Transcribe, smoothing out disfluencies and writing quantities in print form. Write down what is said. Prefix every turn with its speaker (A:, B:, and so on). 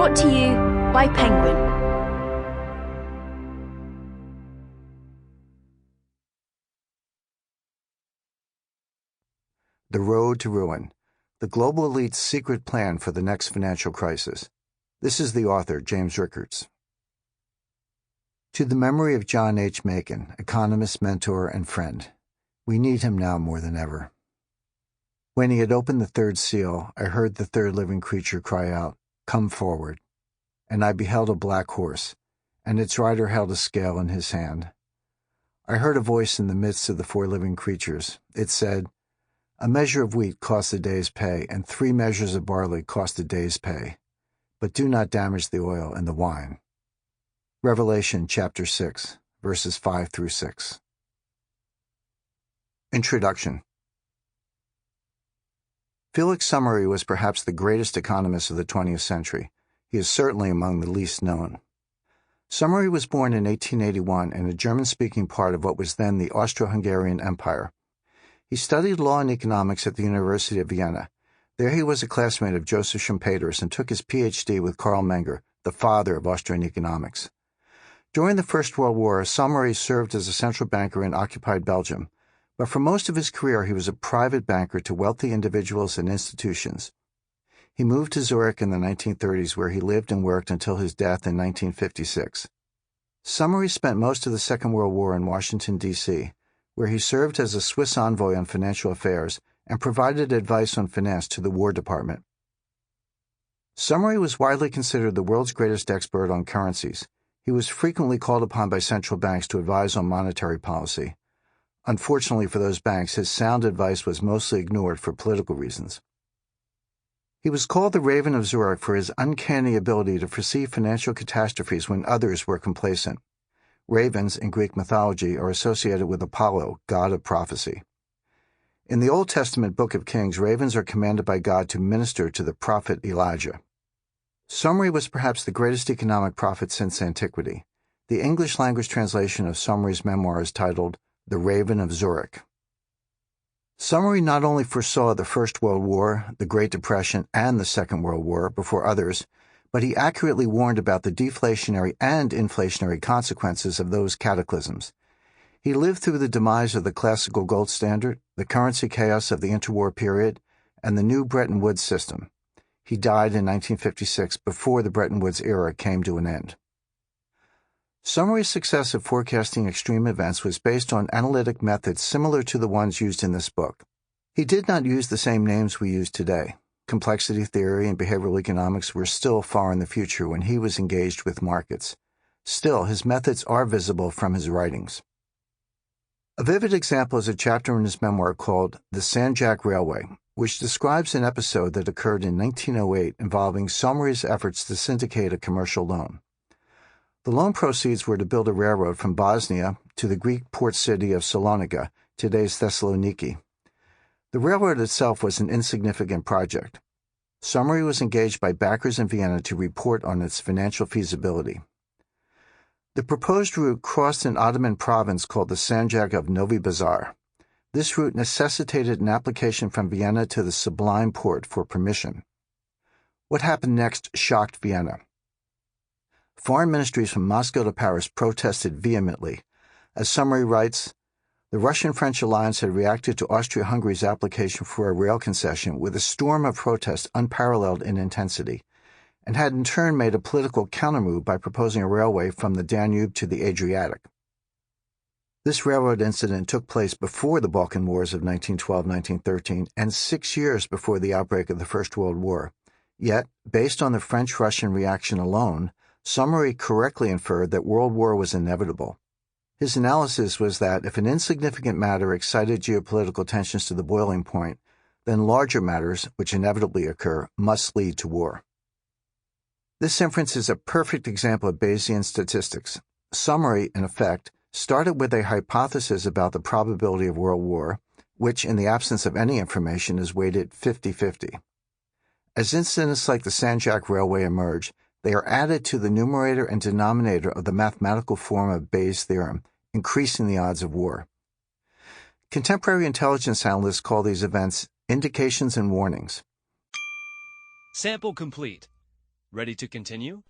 A: Brought to you by Penguin.
B: The Road to Ruin, the global elite's secret plan for the next financial crisis. This is the author, James Rickards. To the memory of John H. Macon, economist, mentor, and friend. We need him now more than ever. When he had opened the third seal, I heard the third living creature cry out, "Come forward." And I beheld a black horse, and its rider held a scale in his hand. I heard a voice in the midst of the four living creatures. It said, "A measure of wheat costs a day's pay, and 3 measures of barley cost a day's pay. But do not damage the oil and the wine." Revelation chapter 6, verses 5 through 6. Introduction. Felix Summery was perhaps the greatest economist of the 20th century. He is certainly among the least known. Summery was born in 1881 in a German-speaking part of what was then the Austro-Hungarian Empire. He studied law and economics at the University of Vienna. There he was a classmate of Joseph Schumpeter's and took his Ph.D. with Karl Menger, the father of Austrian economics. During the First World War, Summery served as a central banker in occupied Belgium, but for most of his career he was a private banker to wealthy individuals and institutions. He moved to Zurich in the 1930s, where he lived and worked until his death in 1956. Summery spent most of the Second World War in Washington, D.C., where he served as a Swiss envoy on financial affairs and provided advice on finance to the War Department. Summery was widely considered the world's greatest expert on currencies. He was frequently called upon by central banks to advise on monetary policy. Unfortunately for those banks, his sound advice was mostly ignored for political reasons. He was called the Raven of Zurich for his uncanny ability to foresee financial catastrophes when others were complacent. Ravens, in Greek mythology, are associated with Apollo, god of prophecy. In the Old Testament Book of Kings, ravens are commanded by God to minister to the prophet Elijah. Summery was perhaps the greatest economic prophet since antiquity. The English-language translation of Summery's memoir is titled The Raven of Zurich. Summery not only foresaw the First World War, the Great Depression, and the Second World War before others, but he accurately warned about the deflationary and inflationary consequences of those cataclysms. He lived through the demise of the classical gold standard, the currency chaos of the interwar period, and the new Bretton Woods system. He died in 1956 before the Bretton Woods era came to an end. Summery's success of forecasting extreme events was based on analytic methods similar to the ones used in this book. He did not use the same names we use today. Complexity theory and behavioral economics were still far in the future when he was engaged with markets. Still, his methods are visible from his writings. A vivid example is a chapter in his memoir called The Sanjak Railway, which describes an episode that occurred in 1908 involving Summery's efforts to syndicate a commercial loan. The loan proceeds were to build a railroad from Bosnia to the Greek port city of Salonika, today's Thessaloniki. The railroad itself was an insignificant project. Summery was engaged by backers in Vienna to report on its financial feasibility. The proposed route crossed an Ottoman province called the Sanjak of Novi Pazar. This route necessitated an application from Vienna to the Sublime Porte for permission. What happened next shocked Vienna. Foreign ministries from Moscow to Paris protested vehemently. As Summery writes, the Russian-French alliance had reacted to Austria-Hungary's application for a rail concession with a storm of protest unparalleled in intensity, and had in turn made a political countermove by proposing a railway from the Danube to the Adriatic. This railroad incident took place before the Balkan Wars of 1912-1913 and 6 years before the outbreak of the First World War. Yet, based on the French-Russian reaction alone, Summery correctly inferred that World War was inevitable. His analysis was that if an insignificant matter excited geopolitical tensions to the boiling point, then larger matters, which inevitably occur, must lead to war. This inference is a perfect example of Bayesian statistics. Summery, in effect, started with a hypothesis about the probability of world war, which, in the absence of any information, is weighted 50-50. As incidents like the Sanjak Railway emerge, they are added to the numerator and denominator of the mathematical form of Bayes' theorem, increasing the odds of war. Contemporary intelligence analysts call these events indications and warnings.
C: Sample complete. Ready to continue?